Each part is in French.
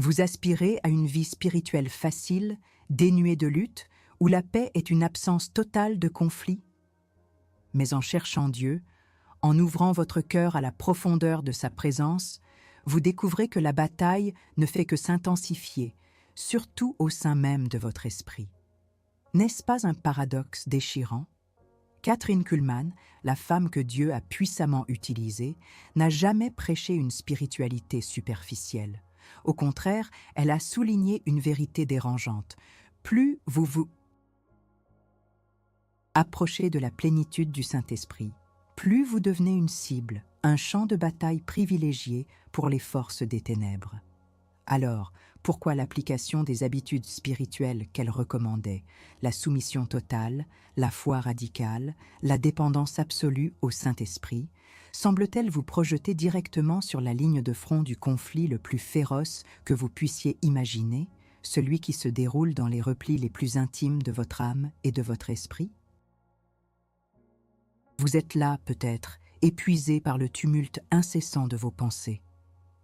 Vous aspirez à une vie spirituelle facile, dénuée de lutte, où la paix est une absence totale de conflit. Mais en cherchant Dieu, en ouvrant votre cœur à la profondeur de sa présence, vous découvrez que la bataille ne fait que s'intensifier, surtout au sein même de votre esprit. N'est-ce pas un paradoxe déchirant? Kathryn Kuhlman, la femme que Dieu a puissamment utilisée, n'a jamais prêché une spiritualité superficielle. Au contraire, elle a souligné une vérité dérangeante. Plus vous vous approchez de la plénitude du Saint-Esprit, plus vous devenez une cible, un champ de bataille privilégié pour les forces des ténèbres. Alors, pourquoi l'application des habitudes spirituelles qu'elle recommandait, la soumission totale, la foi radicale, la dépendance absolue au Saint-Esprit, semble-t-elle vous projeter directement sur la ligne de front du conflit le plus féroce que vous puissiez imaginer, celui qui se déroule dans les replis les plus intimes de votre âme et de votre esprit? Vous êtes là, peut-être, épuisé par le tumulte incessant de vos pensées.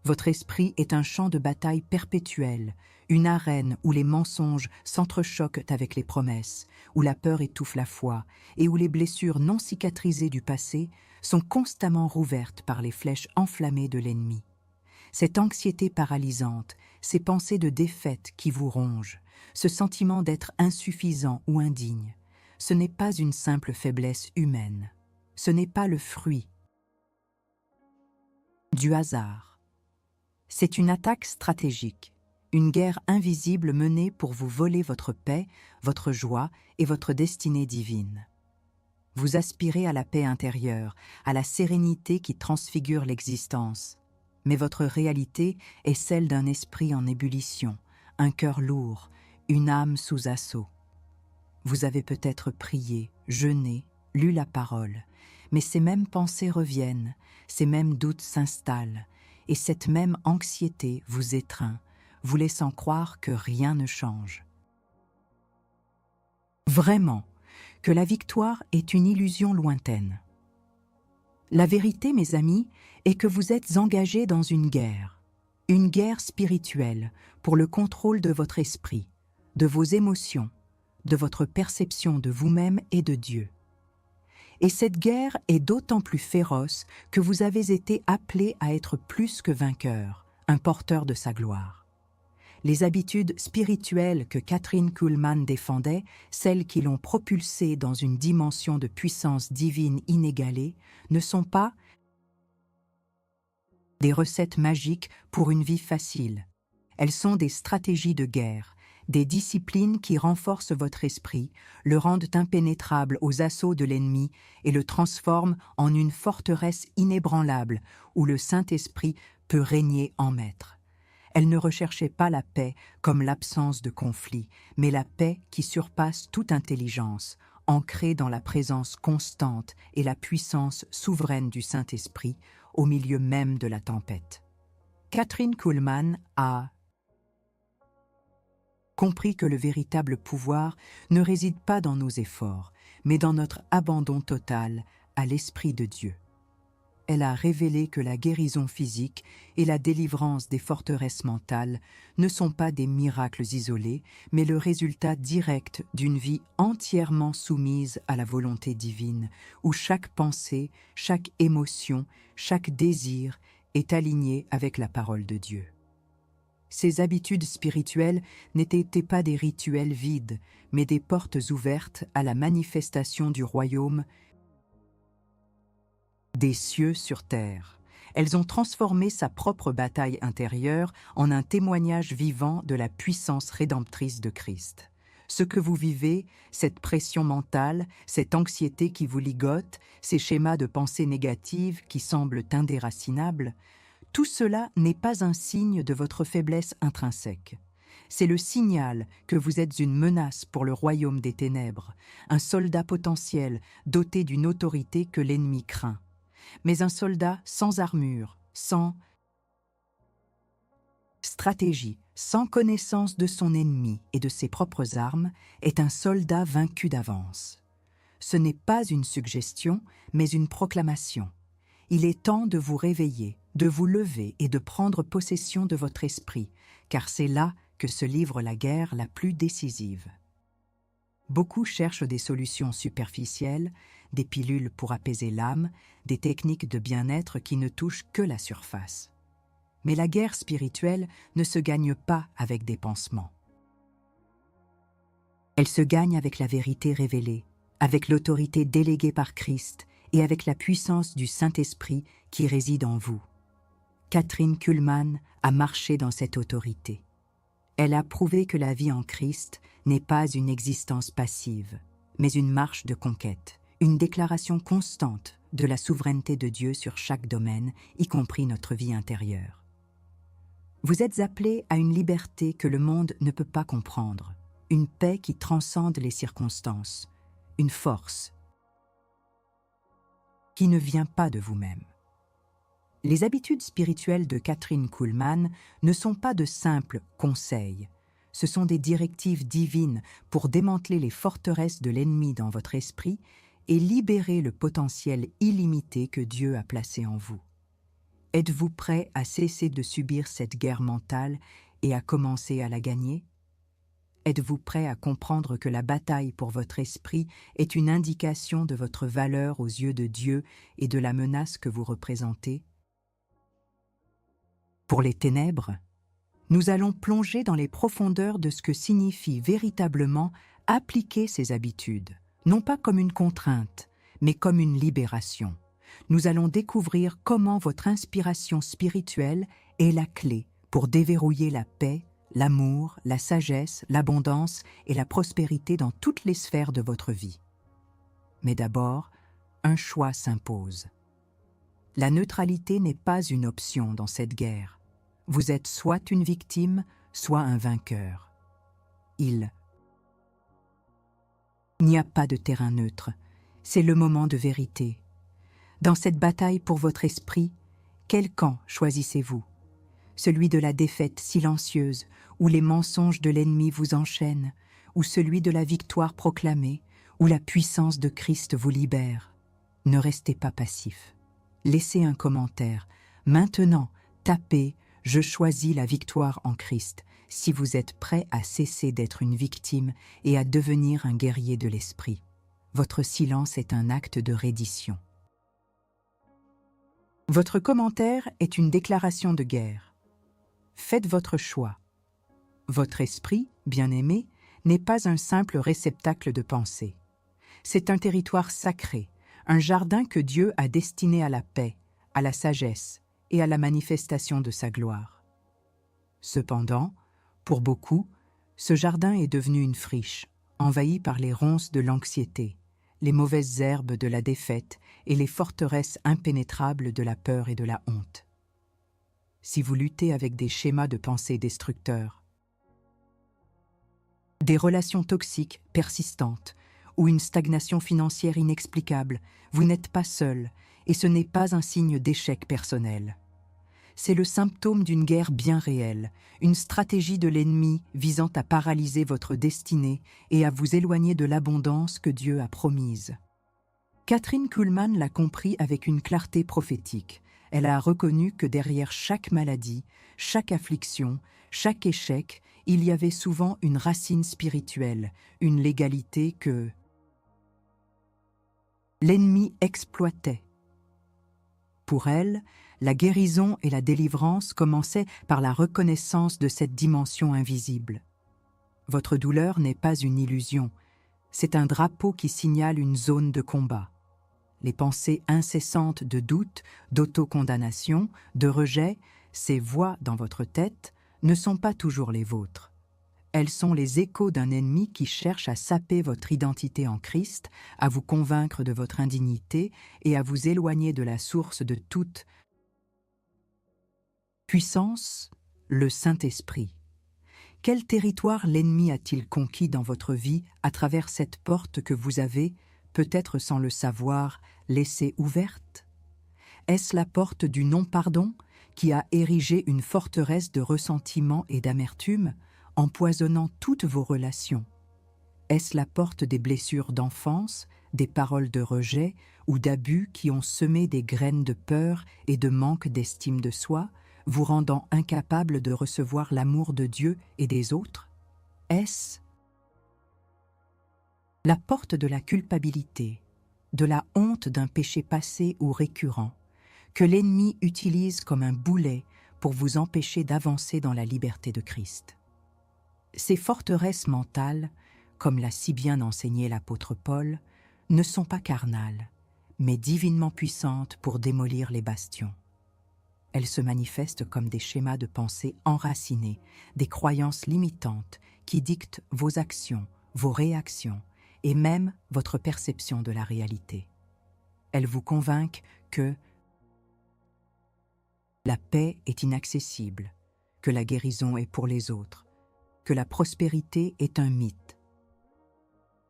Votre esprit est un champ de bataille perpétuel, une arène où les mensonges s'entrechoquent avec les promesses, où la peur étouffe la foi et où les blessures non cicatrisées du passé sont constamment rouvertes par les flèches enflammées de l'ennemi. Cette anxiété paralysante, ces pensées de défaite qui vous rongent, ce sentiment d'être insuffisant ou indigne, ce n'est pas une simple faiblesse humaine, ce n'est pas le fruit du hasard. C'est une attaque stratégique, une guerre invisible menée pour vous voler votre paix, votre joie et votre destinée divine. Vous aspirez à la paix intérieure, à la sérénité qui transfigure l'existence, mais votre réalité est celle d'un esprit en ébullition, un cœur lourd, une âme sous assaut. Vous avez peut-être prié, jeûné, lu la parole, mais ces mêmes pensées reviennent, ces mêmes doutes s'installent, et cette même anxiété vous étreint, vous laissant croire que rien ne change. Vraiment, que la victoire est une illusion lointaine. La vérité, mes amis, est que vous êtes engagés dans une guerre spirituelle pour le contrôle de votre esprit, de vos émotions, de votre perception de vous-même et de Dieu. Et cette guerre est d'autant plus féroce que vous avez été appelés à être plus que vainqueurs, un porteur de sa gloire. Les habitudes spirituelles que Kathryn Kuhlman défendait, celles qui l'ont propulsée dans une dimension de puissance divine inégalée, ne sont pas des recettes magiques pour une vie facile. Elles sont des stratégies de guerre, des disciplines qui renforcent votre esprit, le rendent impénétrable aux assauts de l'ennemi et le transforment en une forteresse inébranlable où le Saint-Esprit peut régner en maître. Elle ne recherchait pas la paix comme l'absence de conflit, mais la paix qui surpasse toute intelligence, ancrée dans la présence constante et la puissance souveraine du Saint-Esprit au milieu même de la tempête. Kathryn Kuhlman a compris que le véritable pouvoir ne réside pas dans nos efforts, mais dans notre abandon total à l'Esprit de Dieu. Elle a révélé que la guérison physique et la délivrance des forteresses mentales ne sont pas des miracles isolés, mais le résultat direct d'une vie entièrement soumise à la volonté divine, où chaque pensée, chaque émotion, chaque désir est aligné avec la parole de Dieu. Ces habitudes spirituelles n'étaient pas des rituels vides, mais des portes ouvertes à la manifestation du royaume des cieux sur terre. Elles ont transformé sa propre bataille intérieure en un témoignage vivant de la puissance rédemptrice de Christ. Ce que vous vivez, cette pression mentale, cette anxiété qui vous ligote, ces schémas de pensée négatives qui semblent indéracinables, tout cela n'est pas un signe de votre faiblesse intrinsèque. C'est le signal que vous êtes une menace pour le royaume des ténèbres, un soldat potentiel doté d'une autorité que l'ennemi craint. Mais un soldat sans armure, sans stratégie, sans connaissance de son ennemi et de ses propres armes, est un soldat vaincu d'avance. Ce n'est pas une suggestion, mais une proclamation. Il est temps de vous réveiller, de vous lever et de prendre possession de votre esprit, car c'est là que se livre la guerre la plus décisive. Beaucoup cherchent des solutions superficielles, des pilules pour apaiser l'âme, des techniques de bien-être qui ne touchent que la surface. Mais la guerre spirituelle ne se gagne pas avec des pansements. Elle se gagne avec la vérité révélée, avec l'autorité déléguée par Christ et avec la puissance du Saint-Esprit qui réside en vous. Kathryn Kuhlman a marché dans cette autorité. Elle a prouvé que la vie en Christ n'est pas une existence passive, mais une marche de conquête, une déclaration constante de la souveraineté de Dieu sur chaque domaine, y compris notre vie intérieure. Vous êtes appelés à une liberté que le monde ne peut pas comprendre, une paix qui transcende les circonstances, une force qui ne vient pas de vous-même. Les habitudes spirituelles de Kathryn Kuhlman ne sont pas de simples conseils, ce sont des directives divines pour démanteler les forteresses de l'ennemi dans votre esprit et libérer le potentiel illimité que Dieu a placé en vous. Êtes-vous prêt à cesser de subir cette guerre mentale et à commencer à la gagner? Êtes-vous prêt à comprendre que la bataille pour votre esprit est une indication de votre valeur aux yeux de Dieu et de la menace que vous représentez? Pour les ténèbres, nous allons plonger dans les profondeurs de ce que signifie véritablement appliquer ces habitudes, non pas comme une contrainte, mais comme une libération. Nous allons découvrir comment votre inspiration spirituelle est la clé pour déverrouiller la paix, l'amour, la sagesse, l'abondance et la prospérité dans toutes les sphères de votre vie. Mais d'abord, un choix s'impose. La neutralité n'est pas une option dans cette guerre. Vous êtes soit une victime, soit un vainqueur. Il n'y a pas de terrain neutre. C'est le moment de vérité. Dans cette bataille pour votre esprit, quel camp choisissez-vous? Celui de la défaite silencieuse, où les mensonges de l'ennemi vous enchaînent, ou celui de la victoire proclamée, où la puissance de Christ vous libère? Ne restez pas passif. Laissez un commentaire. Maintenant, tapez « Je choisis la victoire en Christ » si vous êtes prêt à cesser d'être une victime et à devenir un guerrier de l'esprit. Votre silence est un acte de reddition. Votre commentaire est une déclaration de guerre. Faites votre choix. Votre esprit, bien-aimé, n'est pas un simple réceptacle de pensée. C'est un territoire sacré, un jardin que Dieu a destiné à la paix, à la sagesse et à la manifestation de sa gloire. Cependant, pour beaucoup, ce jardin est devenu une friche, envahi par les ronces de l'anxiété, les mauvaises herbes de la défaite et les forteresses impénétrables de la peur et de la honte. Si vous luttez avec des schémas de pensée destructeurs, des relations toxiques persistantes ou une stagnation financière inexplicable, vous n'êtes pas seul et ce n'est pas un signe d'échec personnel. C'est le symptôme d'une guerre bien réelle, une stratégie de l'ennemi visant à paralyser votre destinée et à vous éloigner de l'abondance que Dieu a promise. Kathryn Kuhlman l'a compris avec une clarté prophétique. Elle a reconnu que derrière chaque maladie, chaque affliction, chaque échec, il y avait souvent une racine spirituelle, une légalité que l'ennemi exploitait. Pour elle, la guérison et la délivrance commençaient par la reconnaissance de cette dimension invisible. Votre douleur n'est pas une illusion, c'est un drapeau qui signale une zone de combat. Les pensées incessantes de doute, d'autocondamnation, de rejet, ces voix dans votre tête, ne sont pas toujours les vôtres. Elles sont les échos d'un ennemi qui cherche à saper votre identité en Christ, à vous convaincre de votre indignité et à vous éloigner de la source de toute puissance, le Saint-Esprit. Quel territoire l'ennemi a-t-il conquis dans votre vie à travers cette porte que vous avez, peut-être sans le savoir, laissée ouverte? Est-ce la porte du non-pardon qui a érigé une forteresse de ressentiment et d'amertume, empoisonnant toutes vos relations? Est-ce la porte des blessures d'enfance, des paroles de rejet ou d'abus qui ont semé des graines de peur et de manque d'estime de soi, vous rendant incapable de recevoir l'amour de Dieu et des autres? Est-ce la porte de la culpabilité, de la honte d'un péché passé ou récurrent, que l'ennemi utilise comme un boulet pour vous empêcher d'avancer dans la liberté de Christ? Ces forteresses mentales, comme l'a si bien enseigné l'apôtre Paul, ne sont pas carnales, mais divinement puissantes pour démolir les bastions. Elles se manifestent comme des schémas de pensée enracinés, des croyances limitantes qui dictent vos actions, vos réactions et même votre perception de la réalité. Elles vous convainquent que la paix est inaccessible, que la guérison est pour les autres, que la prospérité est un mythe.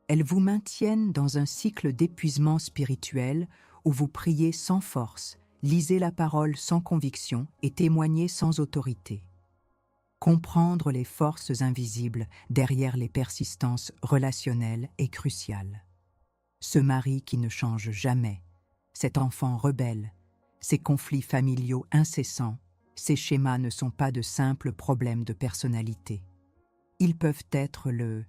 Elles vous maintiennent dans un cycle d'épuisement spirituel où vous priez sans force, lisez la parole sans conviction et témoignez sans autorité. Comprendre les forces invisibles derrière les persistances relationnelles est crucial. Ce mari qui ne change jamais, cet enfant rebelle, ces conflits familiaux incessants, ces schémas ne sont pas de simples problèmes de personnalité. Ils peuvent être le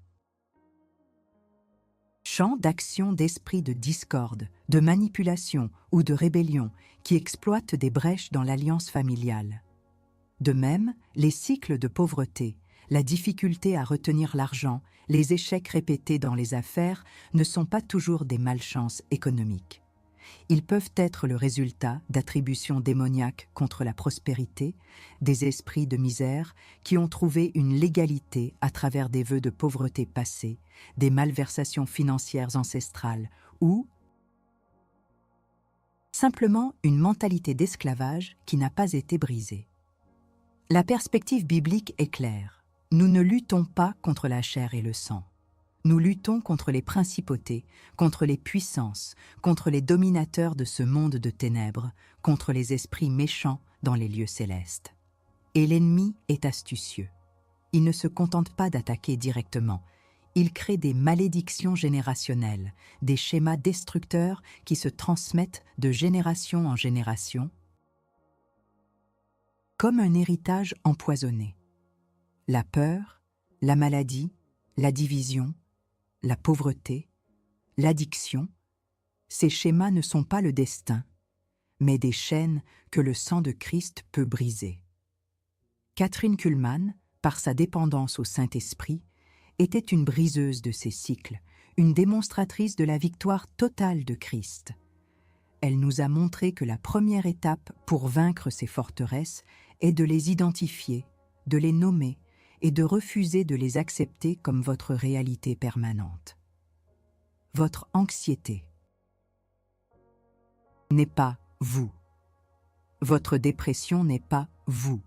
champ d'action d'esprits de discorde, de manipulation ou de rébellion qui exploitent des brèches dans l'alliance familiale. De même, les cycles de pauvreté, la difficulté à retenir l'argent, les échecs répétés dans les affaires ne sont pas toujours des malchances économiques. Ils peuvent être le résultat d'attributions démoniaques contre la prospérité, des esprits de misère qui ont trouvé une légalité à travers des vœux de pauvreté passés, des malversations financières ancestrales ou simplement une mentalité d'esclavage qui n'a pas été brisée. La perspective biblique est claire. Nous ne luttons pas contre la chair et le sang. Nous luttons contre les principautés, contre les puissances, contre les dominateurs de ce monde de ténèbres, contre les esprits méchants dans les lieux célestes. Et l'ennemi est astucieux. Il ne se contente pas d'attaquer directement. Il crée des malédictions générationnelles, des schémas destructeurs qui se transmettent de génération en génération, comme un héritage empoisonné. La peur, la maladie, la division, la pauvreté, l'addiction, ces schémas ne sont pas le destin, mais des chaînes que le sang de Christ peut briser. Kathryn Kuhlman, par sa dépendance au Saint-Esprit, était une briseuse de ces cycles, une démonstratrice de la victoire totale de Christ. Elle nous a montré que la première étape pour vaincre ces forteresses est de les identifier, de les nommer et de refuser de les accepter comme votre réalité permanente. Votre anxiété n'est pas vous. Votre dépression n'est pas vous.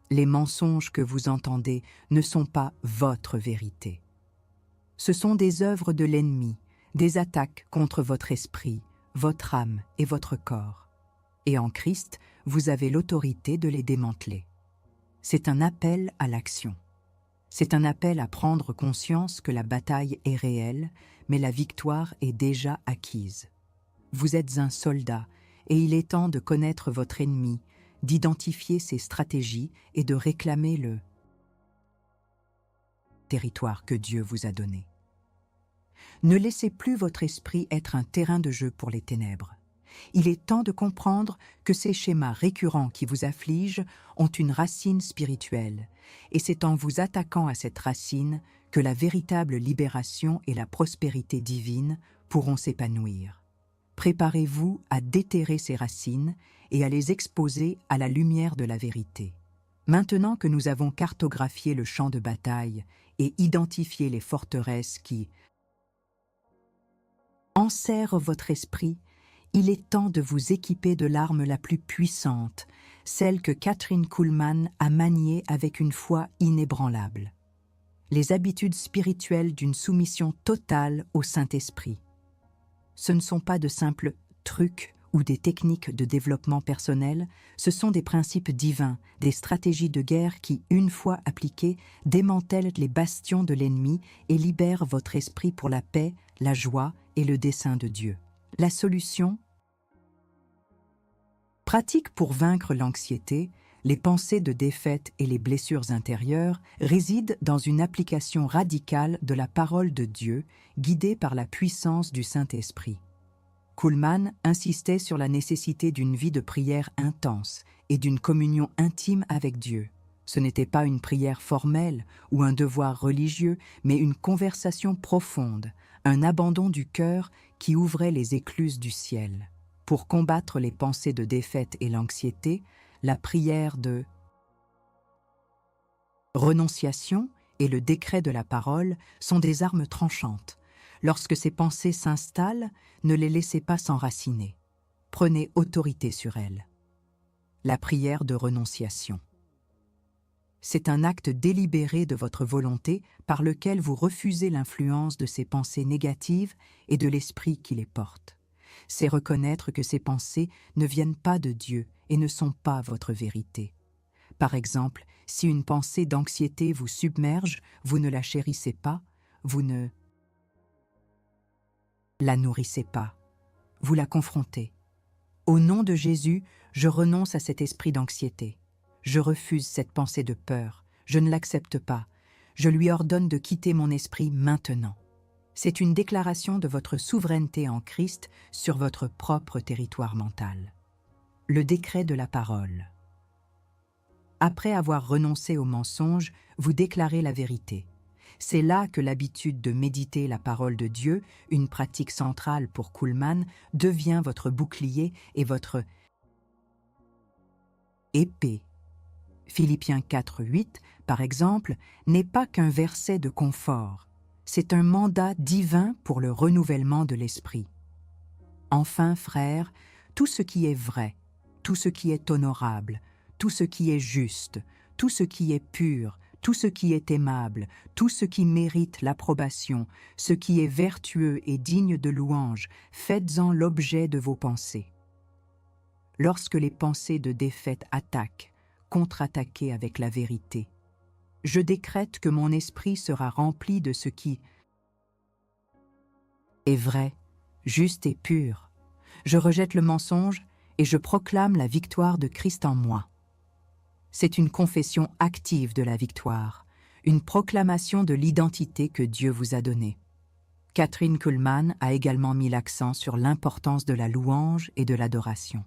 Les mensonges que vous entendez ne sont pas votre vérité. Ce sont des œuvres de l'ennemi, des attaques contre votre esprit, votre âme et votre corps. Et en Christ, vous avez l'autorité de les démanteler. C'est un appel à l'action. C'est un appel à prendre conscience que la bataille est réelle, mais la victoire est déjà acquise. Vous êtes un soldat, et il est temps de connaître votre ennemi, d'identifier ses stratégies et de réclamer le territoire que Dieu vous a donné. Ne laissez plus votre esprit être un terrain de jeu pour les ténèbres. Il est temps de comprendre que ces schémas récurrents qui vous affligent ont une racine spirituelle, et c'est en vous attaquant à cette racine que la véritable libération et la prospérité divine pourront s'épanouir. Préparez-vous à déterrer ces racines et à les exposer à la lumière de la vérité. Maintenant que nous avons cartographié le champ de bataille et identifié les forteresses qui enserrent votre esprit, il est temps de vous équiper de l'arme la plus puissante, celle que Kathryn Kuhlman a maniée avec une foi inébranlable. Les habitudes spirituelles d'une soumission totale au Saint-Esprit. Ce ne sont pas de simples trucs ou des techniques de développement personnel, ce sont des principes divins, des stratégies de guerre qui, une fois appliquées, démantèlent les bastions de l'ennemi et libèrent votre esprit pour la paix, la joie et le dessein de Dieu. La solution? Pratique pour vaincre l'anxiété, les pensées de défaite et les blessures intérieures résident dans une application radicale de la parole de Dieu, guidée par la puissance du Saint-Esprit. Kuhlmann insistait sur la nécessité d'une vie de prière intense et d'une communion intime avec Dieu. Ce n'était pas une prière formelle ou un devoir religieux, mais une conversation profonde, un abandon du cœur qui ouvrait les écluses du ciel. Pour combattre les pensées de défaite et l'anxiété, la prière de renonciation et le décret de la parole sont des armes tranchantes. Lorsque ces pensées s'installent, ne les laissez pas s'enraciner. Prenez autorité sur elles. La prière de renonciation. C'est un acte délibéré de votre volonté par lequel vous refusez l'influence de ces pensées négatives et de l'esprit qui les porte. C'est reconnaître que ces pensées ne viennent pas de Dieu et ne sont pas votre vérité. Par exemple, si une pensée d'anxiété vous submerge, vous ne la chérissez pas, vous ne la nourrissez pas, vous la confrontez. Au nom de Jésus, je renonce à cet esprit d'anxiété. Je refuse cette pensée de peur, je ne l'accepte pas. Je lui ordonne de quitter mon esprit maintenant. C'est une déclaration de votre souveraineté en Christ sur votre propre territoire mental. Le décret de la parole. Après avoir renoncé au mensonge, vous déclarez la vérité. C'est là que l'habitude de méditer la parole de Dieu, une pratique centrale pour Kuhlmann, devient votre bouclier et votre épée. Philippiens 4:8, par exemple, n'est pas qu'un verset de confort. C'est un mandat divin pour le renouvellement de l'esprit. Enfin, frères, tout ce qui est vrai, tout ce qui est honorable, tout ce qui est juste, tout ce qui est pur, tout ce qui est aimable, tout ce qui mérite l'approbation, ce qui est vertueux et digne de louange, faites-en l'objet de vos pensées. Lorsque les pensées de défaite attaquent, contre-attaquez avec la vérité. Je décrète que mon esprit sera rempli de ce qui est vrai, juste et pur. Je rejette le mensonge et je proclame la victoire de Christ en moi. C'est une confession active de la victoire, une proclamation de l'identité que Dieu vous a donnée. Kathryn Kuhlmann a également mis l'accent sur l'importance de la louange et de l'adoration.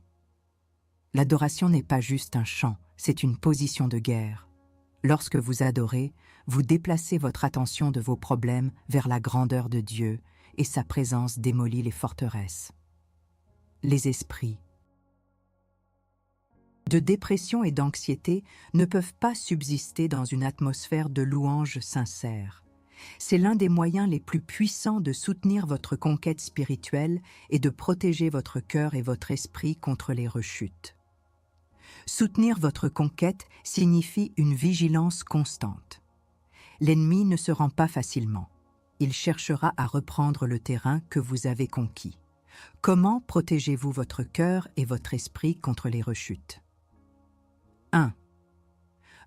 L'adoration n'est pas juste un chant, c'est une position de guerre. Lorsque vous adorez, vous déplacez votre attention de vos problèmes vers la grandeur de Dieu et sa présence démolit les forteresses. Les esprits de dépression et d'anxiété ne peuvent pas subsister dans une atmosphère de louange sincère. C'est l'un des moyens les plus puissants de soutenir votre conquête spirituelle et de protéger votre cœur et votre esprit contre les rechutes. Soutenir votre conquête signifie une vigilance constante. L'ennemi ne se rend pas facilement. Il cherchera à reprendre le terrain que vous avez conquis. Comment protégez-vous votre cœur et votre esprit contre les rechutes? 1.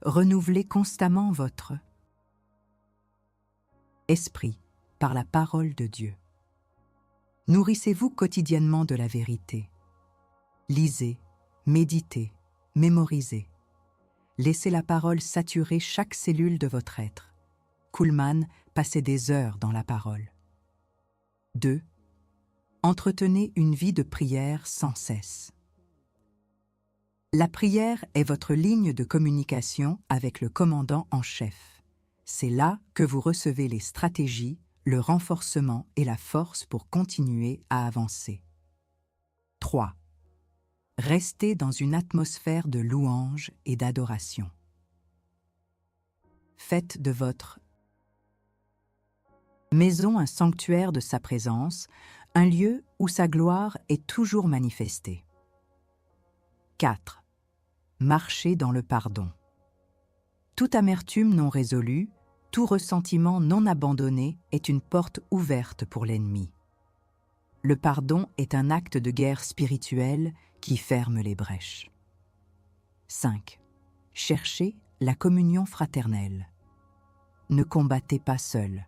Renouvelez constamment votre esprit par la parole de Dieu. Nourrissez-vous quotidiennement de la vérité. Lisez, méditez, mémorisez. Laissez la parole saturer chaque cellule de votre être. Kuhlmann passait des heures dans la parole. 2. Entretenez une vie de prière sans cesse. La prière est votre ligne de communication avec le commandant en chef. C'est là que vous recevez les stratégies, le renforcement et la force pour continuer à avancer. 3. Restez dans une atmosphère de louange et d'adoration. Faites de votre maison un sanctuaire de sa présence, un lieu où sa gloire est toujours manifestée. 4. Marchez dans le pardon. Toute amertume non résolue, tout ressentiment non abandonné est une porte ouverte pour l'ennemi. Le pardon est un acte de guerre spirituelle qui ferme les brèches. 5. Cherchez la communion fraternelle. Ne combattez pas seul.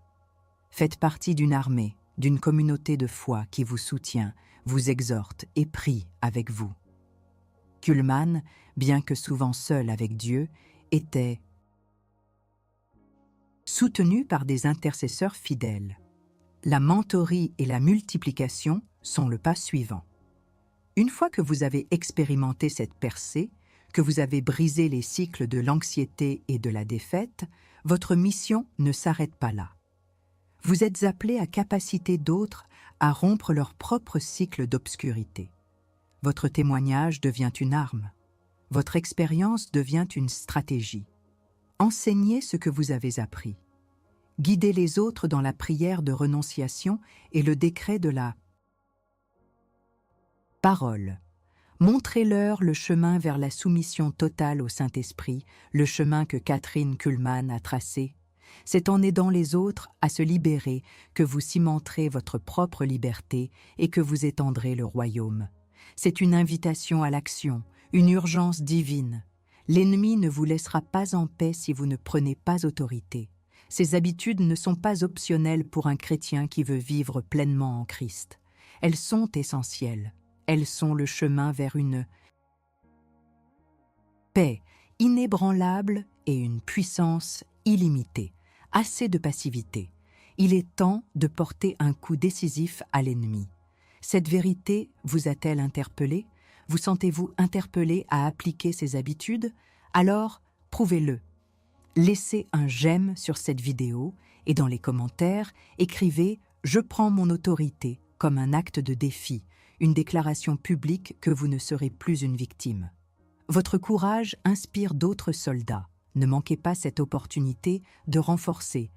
Faites partie d'une armée, d'une communauté de foi qui vous soutient, vous exhorte et prie avec vous. Kuhlmann, bien que souvent seul avec Dieu, était soutenu par des intercesseurs fidèles. La mentorie et la multiplication sont le pas suivant. Une fois que vous avez expérimenté cette percée, que vous avez brisé les cycles de l'anxiété et de la défaite, votre mission ne s'arrête pas là. Vous êtes appelé à capaciter d'autres à rompre leur propre cycle d'obscurité. Votre témoignage devient une arme. Votre expérience devient une stratégie. Enseignez ce que vous avez appris. Guidez les autres dans la prière de renonciation et le décret de la parole. Montrez-leur le chemin vers la soumission totale au Saint-Esprit, le chemin que Kathryn Kuhlmann a tracé. C'est en aidant les autres à se libérer que vous cimenterez votre propre liberté et que vous étendrez le royaume. C'est une invitation à l'action, une urgence divine. L'ennemi ne vous laissera pas en paix si vous ne prenez pas autorité. Ces habitudes ne sont pas optionnelles pour un chrétien qui veut vivre pleinement en Christ. Elles sont essentielles. Elles sont le chemin vers une paix inébranlable et une puissance illimitée. Assez de passivité. Il est temps de porter un coup décisif à l'ennemi. Cette vérité vous a-t-elle interpellé? Vous sentez-vous interpellé à appliquer ces habitudes? Alors, prouvez-le. Laissez un j'aime sur cette vidéo et dans les commentaires, écrivez « Je prends mon autorité » comme un acte de défi, une déclaration publique que vous ne serez plus une victime. Votre courage inspire d'autres soldats. Ne manquez pas cette opportunité de renforcer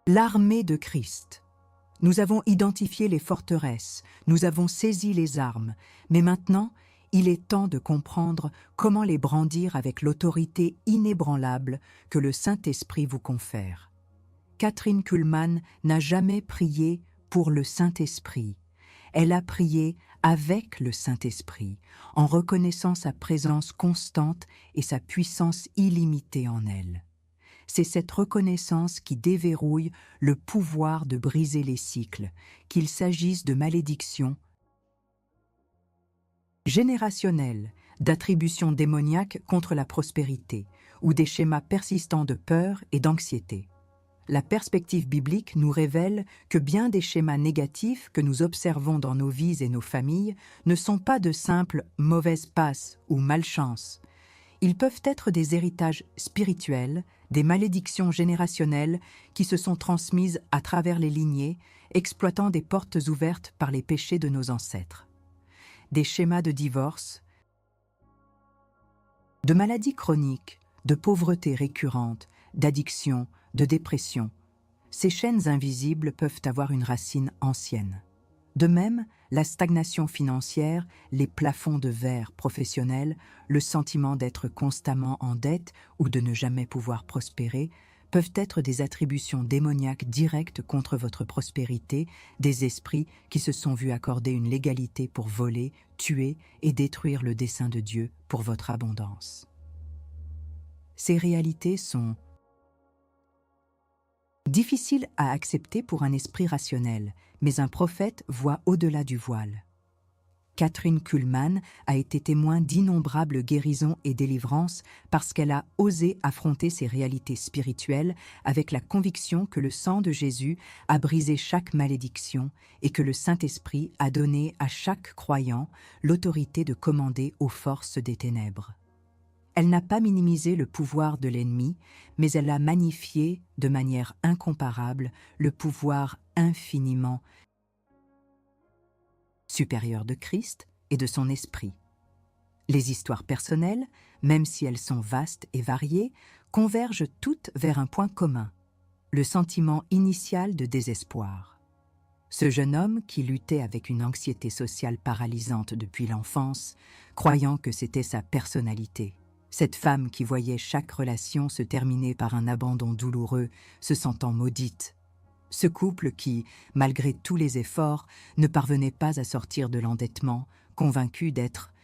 l'armée de Christ. Nous avons identifié les forteresses, nous avons saisi les armes, mais maintenant, il est temps de comprendre comment les brandir avec l'autorité inébranlable que le Saint-Esprit vous confère. Kathryn Kuhlmann n'a jamais prié pour le Saint-Esprit. Elle a prié avec le Saint-Esprit, en reconnaissant sa présence constante et sa puissance illimitée en elle. C'est cette reconnaissance qui déverrouille le pouvoir de briser les cycles, qu'il s'agisse de malédictions générationnelles, d'attributions démoniaques contre la prospérité, ou des schémas persistants de peur et d'anxiété. La perspective biblique nous révèle que bien des schémas négatifs que nous observons dans nos vies et nos familles ne sont pas de simples mauvaises passes ou malchances. Ils peuvent être des héritages spirituels, des malédictions générationnelles qui se sont transmises à travers les lignées, exploitant des portes ouvertes par les péchés de nos ancêtres. Des schémas de divorce, de maladies chroniques, de pauvreté récurrente, d'addiction, de dépression. Ces chaînes invisibles peuvent avoir une racine ancienne. De même, la stagnation financière, les plafonds de verre professionnels, le sentiment d'être constamment en dette ou de ne jamais pouvoir prospérer peuvent être des attributions démoniaques directes contre votre prospérité, des esprits qui se sont vus accorder une légalité pour voler, tuer et détruire le dessein de Dieu pour votre abondance. Ces réalités sont difficiles à accepter pour un esprit rationnel, mais un prophète voit au-delà du voile. Kathryn Kuhlmann a été témoin d'innombrables guérisons et délivrances parce qu'elle a osé affronter ces réalités spirituelles avec la conviction que le sang de Jésus a brisé chaque malédiction et que le Saint-Esprit a donné à chaque croyant l'autorité de commander aux forces des ténèbres. Elle n'a pas minimisé le pouvoir de l'ennemi, mais elle a magnifié de manière incomparable le pouvoir infiniment supérieur de Christ et de son esprit. Les histoires personnelles, même si elles sont vastes et variées, convergent toutes vers un point commun, le sentiment initial de désespoir. Ce jeune homme qui luttait avec une anxiété sociale paralysante depuis l'enfance, croyant que c'était sa personnalité. Cette femme qui voyait chaque relation se terminer par un abandon douloureux, se sentant maudite. Ce couple qui, malgré tous les efforts, ne parvenait pas à sortir de l'endettement, convaincu d'être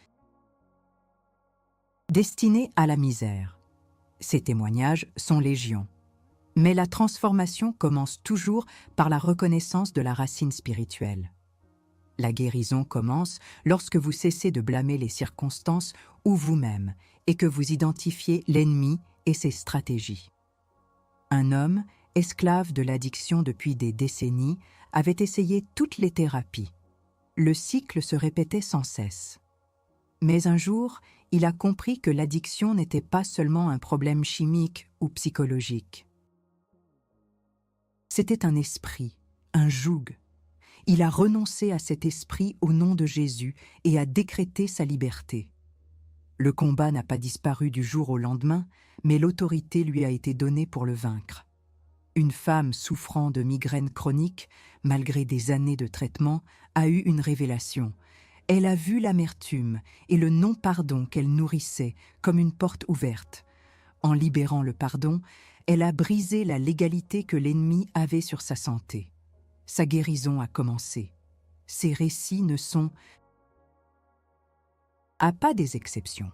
destiné à la misère. Ces témoignages sont légion. Mais la transformation commence toujours par la reconnaissance de la racine spirituelle. La guérison commence lorsque vous cessez de blâmer les circonstances ou vous-même et que vous identifiez l'ennemi et ses stratégies. Un homme, esclave de l'addiction depuis des décennies, avait essayé toutes les thérapies. Le cycle se répétait sans cesse. Mais un jour, il a compris que l'addiction n'était pas seulement un problème chimique ou psychologique. C'était un esprit, un joug. Il a renoncé à cet esprit au nom de Jésus et a décrété sa liberté. Le combat n'a pas disparu du jour au lendemain, mais l'autorité lui a été donnée pour le vaincre. Une femme souffrant de migraines chroniques, malgré des années de traitement, a eu une révélation. Elle a vu l'amertume et le non-pardon qu'elle nourrissait comme une porte ouverte. En libérant le pardon, elle a brisé la légalité que l'ennemi avait sur sa santé. Sa guérison a commencé. Ces récits ne sont pas des exceptions.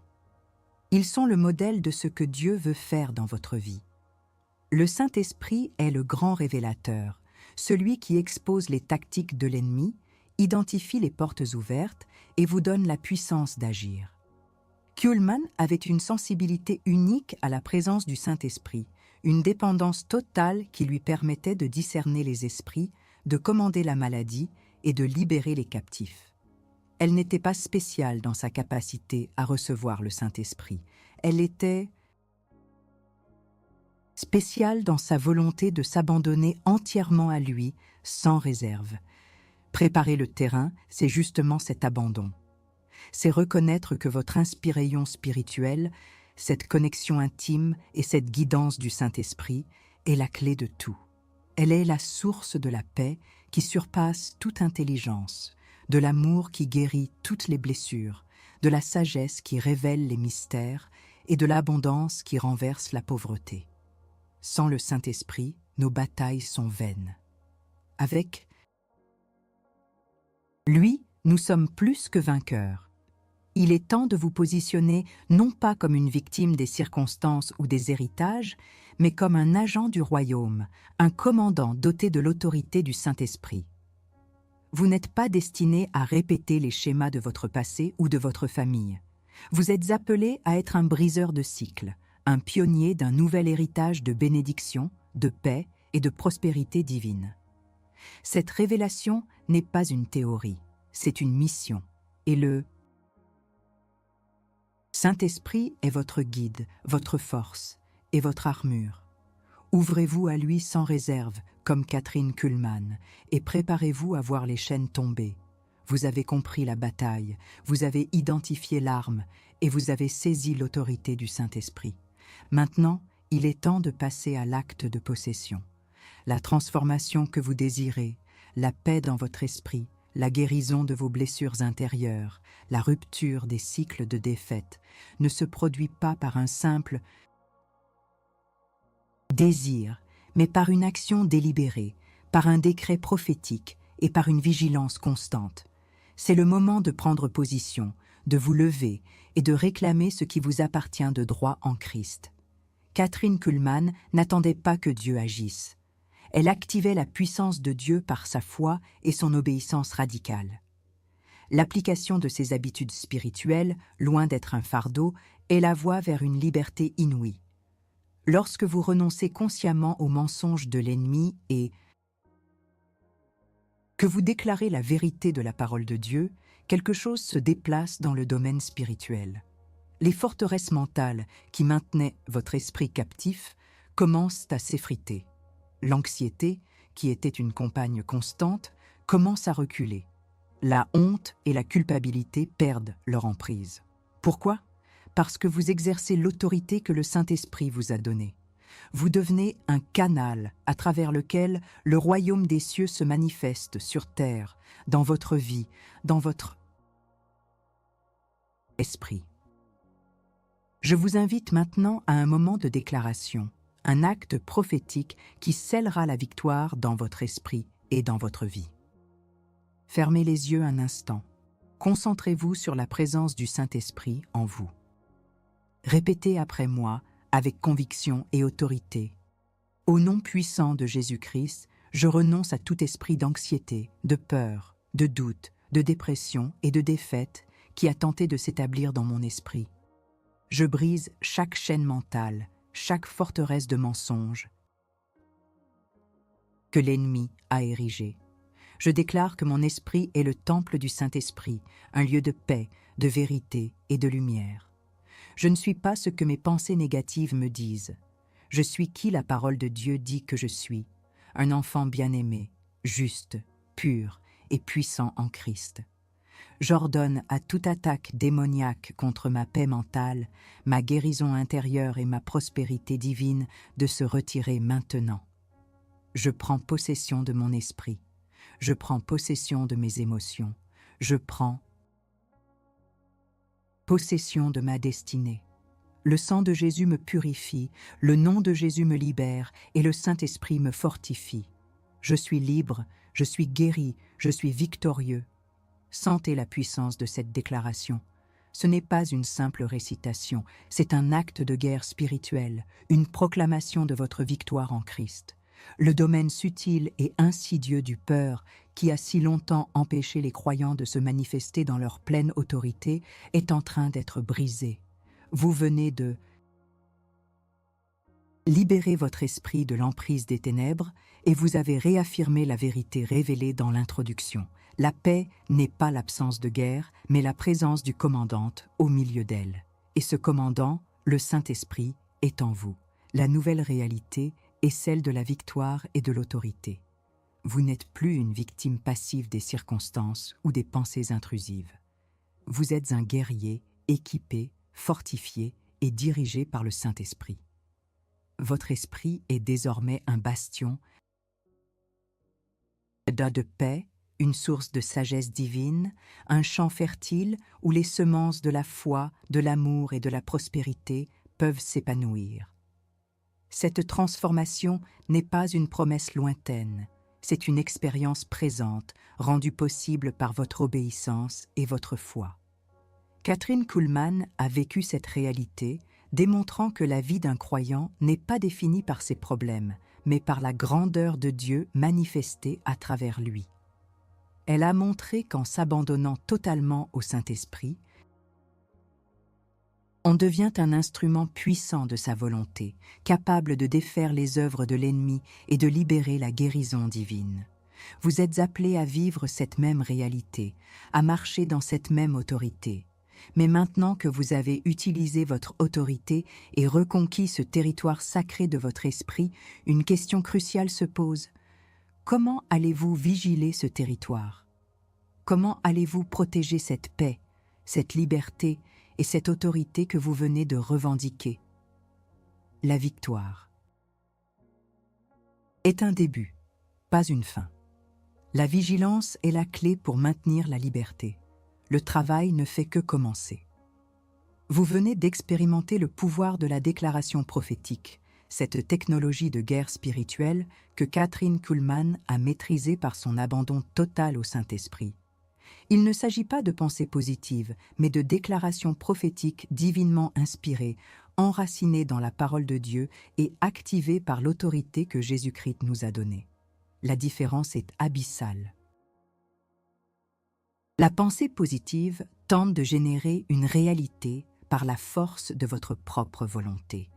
Ils sont le modèle de ce que Dieu veut faire dans votre vie. Le Saint-Esprit est le grand révélateur, celui qui expose les tactiques de l'ennemi, identifie les portes ouvertes et vous donne la puissance d'agir. Kuhlman avait une sensibilité unique à la présence du Saint-Esprit, une dépendance totale qui lui permettait de discerner les esprits, de commander la maladie et de libérer les captifs. Elle n'était pas spéciale dans sa capacité à recevoir le Saint-Esprit. Elle était spéciale dans sa volonté de s'abandonner entièrement à lui, sans réserve. Préparer le terrain, c'est justement cet abandon. C'est reconnaître que votre inspiration spirituelle, cette connexion intime et cette guidance du Saint-Esprit est la clé de tout. Elle est la source de la paix qui surpasse toute intelligence, de l'amour qui guérit toutes les blessures, de la sagesse qui révèle les mystères et de l'abondance qui renverse la pauvreté. Sans le Saint-Esprit, nos batailles sont vaines. Avec lui, nous sommes plus que vainqueurs. Il est temps de vous positionner non pas comme une victime des circonstances ou des héritages, mais comme un agent du royaume, un commandant doté de l'autorité du Saint-Esprit. Vous n'êtes pas destiné à répéter les schémas de votre passé ou de votre famille. Vous êtes appelé à être un briseur de cycles, un pionnier d'un nouvel héritage de bénédiction, de paix et de prospérité divine. Cette révélation n'est pas une théorie, c'est une mission. Et le Saint-Esprit est votre guide, votre force et votre armure. Ouvrez-vous à lui sans réserve, comme Kathryn Kuhlman, et préparez-vous à voir les chaînes tomber. Vous avez compris la bataille, vous avez identifié l'arme et vous avez saisi l'autorité du Saint-Esprit. Maintenant, il est temps de passer à l'acte de possession. La transformation que vous désirez, la paix dans votre esprit, la guérison de vos blessures intérieures, la rupture des cycles de défaite ne se produit pas par un simple désir, mais par une action délibérée, par un décret prophétique et par une vigilance constante. C'est le moment de prendre position, de vous lever et de réclamer ce qui vous appartient de droit en Christ. Kathryn Kuhlman n'attendait pas que Dieu agisse. Elle activait la puissance de Dieu par sa foi et son obéissance radicale. L'application de ces habitudes spirituelles, loin d'être un fardeau, est la voie vers une liberté inouïe. Lorsque vous renoncez consciemment aux mensonges de l'ennemi et que vous déclarez la vérité de la parole de Dieu, quelque chose se déplace dans le domaine spirituel. Les forteresses mentales qui maintenaient votre esprit captif commencent à s'effriter. L'anxiété, qui était une compagne constante, commence à reculer. La honte et la culpabilité perdent leur emprise. Pourquoi ? Parce que vous exercez l'autorité que le Saint-Esprit vous a donnée. Vous devenez un canal à travers lequel le royaume des cieux se manifeste sur terre, dans votre vie, dans votre esprit. Je vous invite maintenant à un moment de déclaration, un acte prophétique qui scellera la victoire dans votre esprit et dans votre vie. Fermez les yeux un instant. Concentrez-vous sur la présence du Saint-Esprit en vous. Répétez après moi, avec conviction et autorité. Au nom puissant de Jésus-Christ, je renonce à tout esprit d'anxiété, de peur, de doute, de dépression et de défaite qui a tenté de s'établir dans mon esprit. Je brise chaque chaîne mentale, chaque forteresse de mensonges que l'ennemi a érigée. Je déclare que mon esprit est le temple du Saint-Esprit, un lieu de paix, de vérité et de lumière. Je ne suis pas ce que mes pensées négatives me disent. Je suis qui la parole de Dieu dit que je suis, un enfant bien-aimé, juste, pur et puissant en Christ. J'ordonne à toute attaque démoniaque contre ma paix mentale, ma guérison intérieure et ma prospérité divine de se retirer maintenant. Je prends possession de mon esprit. Je prends possession de mes émotions. Je prends possession de ma destinée. Le sang de Jésus me purifie, le nom de Jésus me libère et le Saint-Esprit me fortifie. Je suis libre, je suis guéri, je suis victorieux. Sentez la puissance de cette déclaration. Ce n'est pas une simple récitation, c'est un acte de guerre spirituelle, une proclamation de votre victoire en Christ. Le domaine subtil et insidieux du peur, qui a si longtemps empêché les croyants de se manifester dans leur pleine autorité, est en train d'être brisé. Vous venez de libérer votre esprit de l'emprise des ténèbres et vous avez réaffirmé la vérité révélée dans l'introduction. La paix n'est pas l'absence de guerre, mais la présence du commandant au milieu d'elle. Et ce commandant, le Saint-Esprit, est en vous. La nouvelle réalité est celle de la victoire et de l'autorité. Vous n'êtes plus une victime passive des circonstances ou des pensées intrusives. Vous êtes un guerrier équipé, fortifié et dirigé par le Saint-Esprit. Votre esprit est désormais un bastion de paix, une source de sagesse divine, un champ fertile où les semences de la foi, de l'amour et de la prospérité peuvent s'épanouir. Cette transformation n'est pas une promesse lointaine, c'est une expérience présente, rendue possible par votre obéissance et votre foi. Kathryn Kuhlman a vécu cette réalité, démontrant que la vie d'un croyant n'est pas définie par ses problèmes, mais par la grandeur de Dieu manifestée à travers lui. Elle a montré qu'en s'abandonnant totalement au Saint-Esprit, on devient un instrument puissant de sa volonté, capable de défaire les œuvres de l'ennemi et de libérer la guérison divine. Vous êtes appelés à vivre cette même réalité, à marcher dans cette même autorité. Mais maintenant que vous avez utilisé votre autorité et reconquis ce territoire sacré de votre esprit, une question cruciale se pose. Comment allez-vous vigiler ce territoire? Comment allez-vous protéger cette paix, cette liberté et cette autorité que vous venez de revendiquer? La victoire est un début, pas une fin. La vigilance est la clé pour maintenir la liberté. Le travail ne fait que commencer. Vous venez d'expérimenter le pouvoir de la déclaration prophétique, cette technologie de guerre spirituelle que Kathryn Kuhlman a maîtrisée par son abandon total au Saint-Esprit. Il ne s'agit pas de pensées positives, mais de déclarations prophétiques divinement inspirées, enracinées dans la parole de Dieu et activées par l'autorité que Jésus-Christ nous a donnée. La différence est abyssale. La pensée positive tente de générer une réalité par la force de votre propre volonté.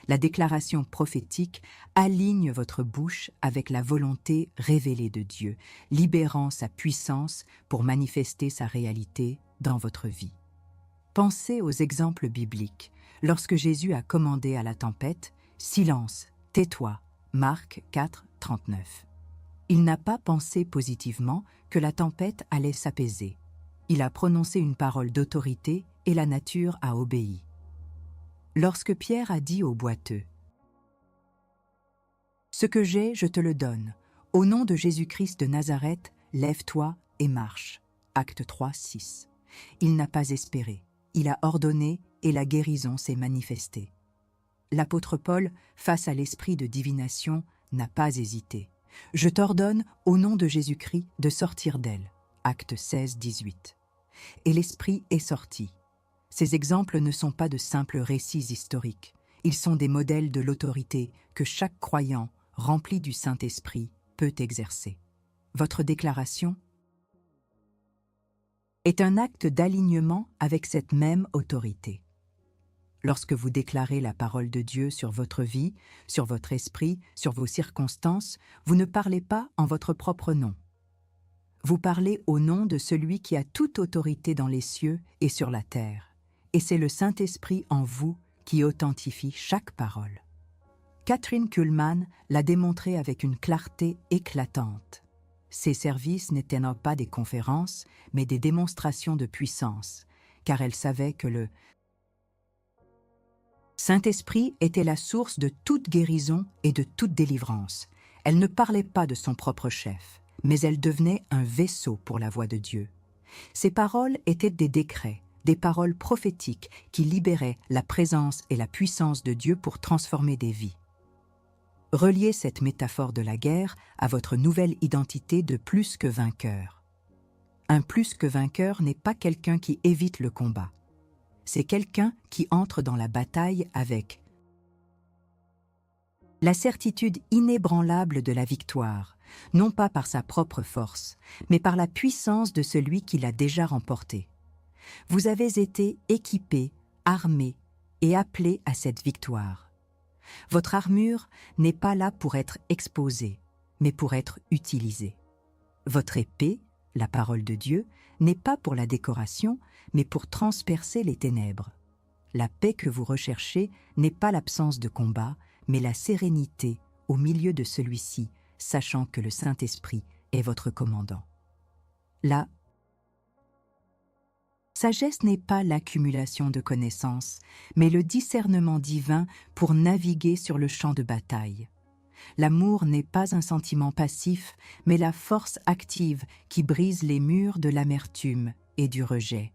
La déclaration prophétique aligne votre bouche avec la volonté révélée de Dieu, libérant sa puissance pour manifester sa réalité dans votre vie. Pensez aux exemples bibliques. Lorsque Jésus a commandé à la tempête « Silence, tais-toi » Marc 4, 39. Il n'a pas pensé positivement que la tempête allait s'apaiser. Il a prononcé une parole d'autorité et la nature a obéi. Lorsque Pierre a dit au boiteux « Ce que j'ai, je te le donne. Au nom de Jésus-Christ de Nazareth, lève-toi et marche. » Acte 3, 6. Il n'a pas espéré. Il a ordonné et la guérison s'est manifestée. L'apôtre Paul, face à l'esprit de divination, n'a pas hésité. « Je t'ordonne, au nom de Jésus-Christ, de sortir d'elle. » Acte 16, 18. Et l'esprit est sorti. Ces exemples ne sont pas de simples récits historiques. Ils sont des modèles de l'autorité que chaque croyant, rempli du Saint-Esprit, peut exercer. Votre déclaration est un acte d'alignement avec cette même autorité. Lorsque vous déclarez la parole de Dieu sur votre vie, sur votre esprit, sur vos circonstances, vous ne parlez pas en votre propre nom. Vous parlez au nom de celui qui a toute autorité dans les cieux et sur la terre, et c'est le Saint-Esprit en vous qui authentifie chaque parole. Kathryn Kuhlman l'a démontré avec une clarté éclatante. Ses services n'étaient pas des conférences, mais des démonstrations de puissance, car elle savait que le Saint-Esprit était la source de toute guérison et de toute délivrance. Elle ne parlait pas de son propre chef, mais elle devenait un vaisseau pour la voix de Dieu. Ses paroles étaient des décrets, des paroles prophétiques qui libéraient la présence et la puissance de Dieu pour transformer des vies. Reliez cette métaphore de la guerre à votre nouvelle identité de plus que vainqueur. Un plus que vainqueur n'est pas quelqu'un qui évite le combat. C'est quelqu'un qui entre dans la bataille avec la certitude inébranlable de la victoire, non pas par sa propre force, mais par la puissance de celui qui l'a déjà remportée. Vous avez été équipé, armé et appelé à cette victoire. Votre armure n'est pas là pour être exposée, mais pour être utilisée. Votre épée, la parole de Dieu, n'est pas pour la décoration, mais pour transpercer les ténèbres. La paix que vous recherchez n'est pas l'absence de combat, mais la sérénité au milieu de celui-ci, sachant que le Saint-Esprit est votre commandant. La sagesse n'est pas l'accumulation de connaissances, mais le discernement divin pour naviguer sur le champ de bataille. L'amour n'est pas un sentiment passif, mais la force active qui brise les murs de l'amertume et du rejet.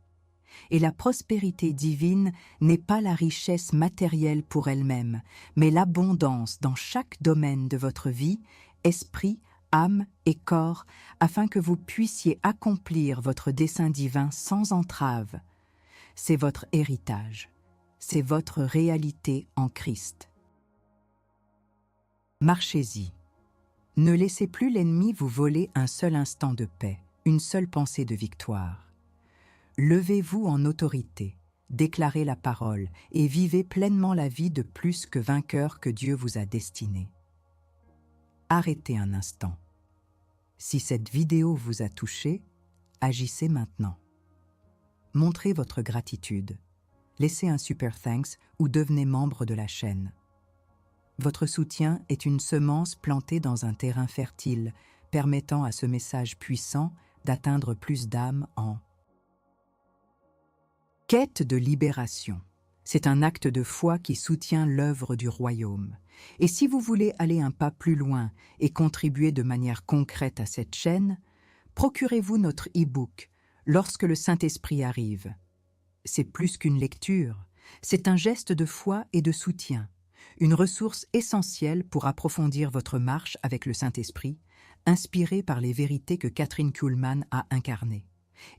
Et la prospérité divine n'est pas la richesse matérielle pour elle-même, mais l'abondance dans chaque domaine de votre vie, esprit, âme et corps, afin que vous puissiez accomplir votre dessein divin sans entrave. C'est votre héritage, c'est votre réalité en Christ. Marchez-y. Ne laissez plus l'ennemi vous voler un seul instant de paix, une seule pensée de victoire. Levez-vous en autorité, déclarez la parole et vivez pleinement la vie de plus que vainqueur que Dieu vous a destiné. Arrêtez un instant. Si cette vidéo vous a touché, agissez maintenant. Montrez votre gratitude. Laissez un super thanks ou devenez membre de la chaîne. Votre soutien est une semence plantée dans un terrain fertile, permettant à ce message puissant d'atteindre plus d'âmes en quête de libération. C'est un acte de foi qui soutient l'œuvre du royaume. Et si vous voulez aller un pas plus loin et contribuer de manière concrète à cette chaîne, procurez-vous notre e-book « Lorsque le Saint-Esprit arrive ». C'est plus qu'une lecture, c'est un geste de foi et de soutien, une ressource essentielle pour approfondir votre marche avec le Saint-Esprit, inspirée par les vérités que Kathryn Kuhlman a incarnées.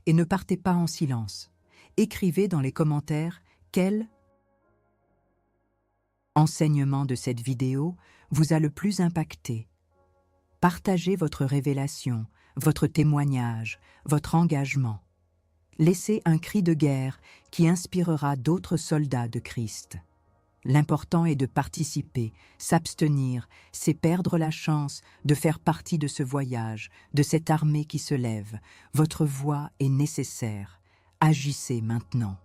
Et ne partez pas en silence. Écrivez dans les commentaires quel enseignement de cette vidéo vous a le plus impacté. Partagez votre révélation, votre témoignage, votre engagement. Laissez un cri de guerre qui inspirera d'autres soldats de Christ. L'important est de participer, s'abstenir, c'est perdre la chance de faire partie de ce voyage, de cette armée qui se lève. Votre voix est nécessaire. Agissez maintenant.